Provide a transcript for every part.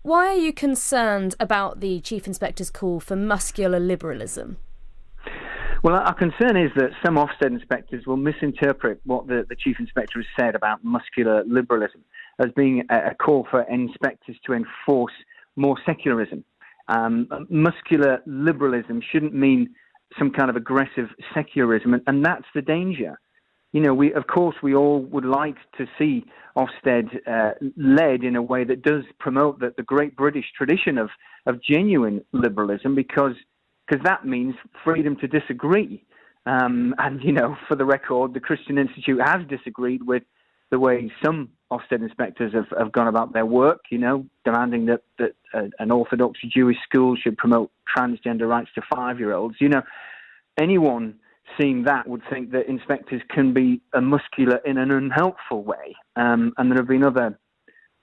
why are you concerned about the Chief Inspector's call for muscular liberalism? Well, our concern is that some Ofsted inspectors will misinterpret what the Chief Inspector has said about muscular liberalism as being a call for inspectors to enforce more secularism. Muscular liberalism shouldn't mean some kind of aggressive secularism, and that's the danger. You know, we all would like to see Ofsted led in a way that does promote the great British tradition of genuine liberalism, because that means freedom to disagree. And, you know, for the record, the Christian Institute has disagreed with the way some Ofsted inspectors have gone about their work, you know, demanding that an Orthodox Jewish school should promote transgender rights to 5-year-olds. You know, anyone seeing that would think that inspectors can be muscular in an unhelpful way. And there have been other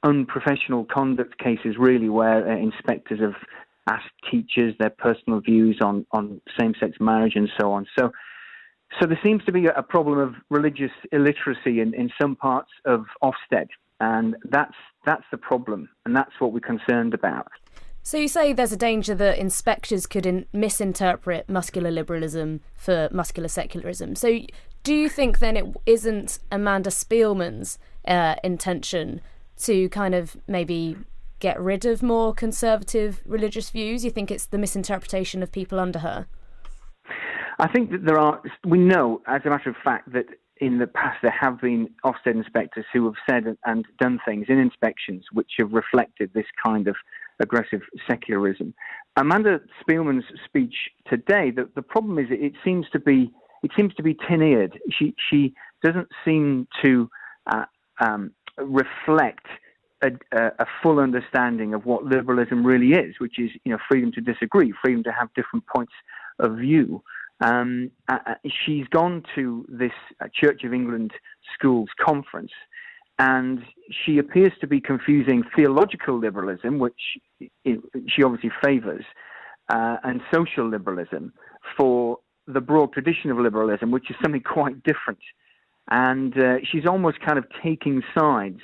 unprofessional conduct cases, really, where inspectors have asked teachers their personal views on same-sex marriage and so on. So there seems to be a problem of religious illiteracy in some parts of Ofsted, and that's the problem, and that's what we're concerned about. So you say there's a danger that inspectors could misinterpret muscular liberalism for muscular secularism. So do you think then it isn't Amanda Spielman's intention to kind of maybe get rid of more conservative religious views? You think it's the misinterpretation of people under her? I think that we know, as a matter of fact, that in the past there have been Ofsted inspectors who have said and done things in inspections which have reflected this kind of aggressive secularism. Amanda Spielman's speech today, the problem is it seems to be tin-eared. She doesn't seem to reflect a full understanding of what liberalism really is, which is, you know, freedom to disagree, freedom to have different points of view. She's gone to this Church of England schools conference, and she appears to be confusing theological liberalism, which she obviously favours, and social liberalism for the broad tradition of liberalism, which is something quite different. And she's almost kind of taking sides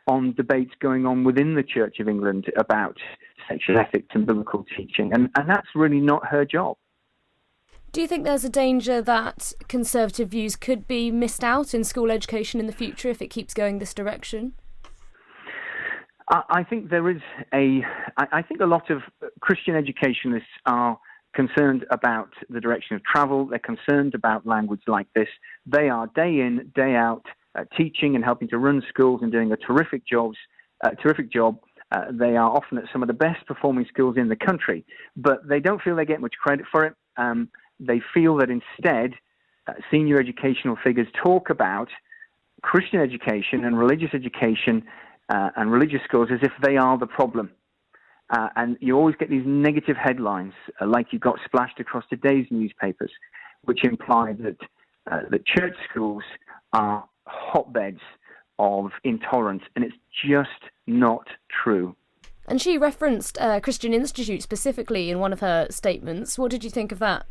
on debates going on within the Church of England about sexual ethics and biblical teaching, and that's really not her job. Do you think there's a danger that conservative views could be missed out in school education in the future if it keeps going this direction? I think there is I think a lot of Christian educationists are concerned about the direction of travel. They're concerned about language like this. They are day in, day out teaching and helping to run schools and doing a terrific job. They are often at some of the best performing schools in the country, but they don't feel they get much credit for it. They feel that instead, senior educational figures talk about Christian education and religious education and religious schools as if they are the problem. And you always get these negative headlines, like you got splashed across today's newspapers, which imply that the church schools are hotbeds of intolerance, and it's just not true. And she referenced Christian Institute specifically in one of her statements. What did you think of that?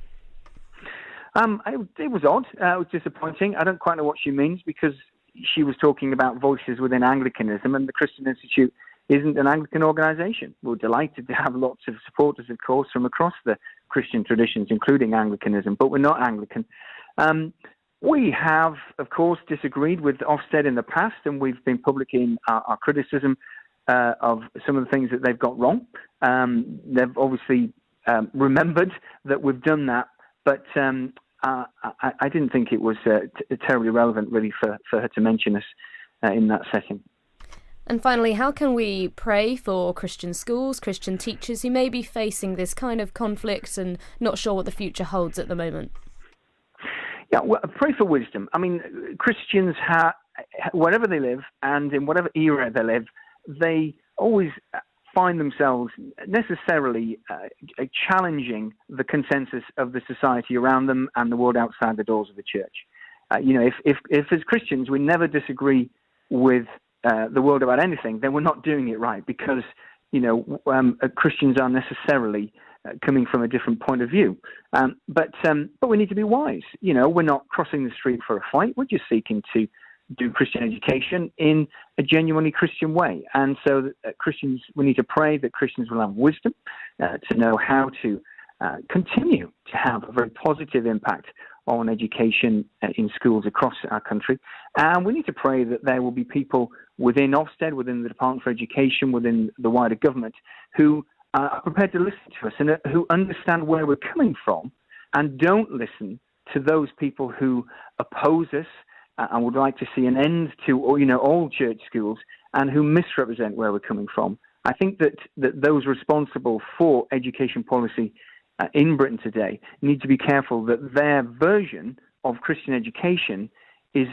It was odd. It was disappointing. I don't quite know what she means, because she was talking about voices within Anglicanism, and the Christian Institute isn't an Anglican organisation. We're delighted to have lots of supporters, of course, from across the Christian traditions, including Anglicanism, but we're not Anglican. We have, of course, disagreed with Ofsted in the past, and we've been public in our criticism of some of the things that they've got wrong. They've obviously remembered that we've done that, but I didn't think it was terribly relevant, really, for her to mention us in that setting. And finally, how can we pray for Christian schools, Christian teachers who may be facing this kind of conflict and not sure what the future holds at the moment? Yeah, well, pray for wisdom. I mean, Christians, wherever they live and in whatever era they live, they always find themselves necessarily challenging the consensus of the society around them and the world outside the doors of the church. If as Christians we never disagree with the world about anything, then we're not doing it right, because Christians are necessarily coming from a different point of view. But we need to be wise. We're not crossing the street for a fight. We're just seeking to do Christian education in a genuinely Christian way. And so Christians, we need to pray that Christians will have wisdom to know how to continue to have a very positive impact on education in schools across our country. And we need to pray that there will be people within Ofsted, within the Department for Education, within the wider government, who are prepared to listen to us and who understand where we're coming from and don't listen to those people who oppose us and would like to see an end to all church schools and who misrepresent where we're coming from. I think that those responsible for education policy in Britain today need to be careful that their version of Christian education is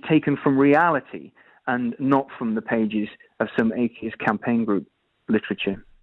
taken from reality and not from the pages of some atheist campaign group literature.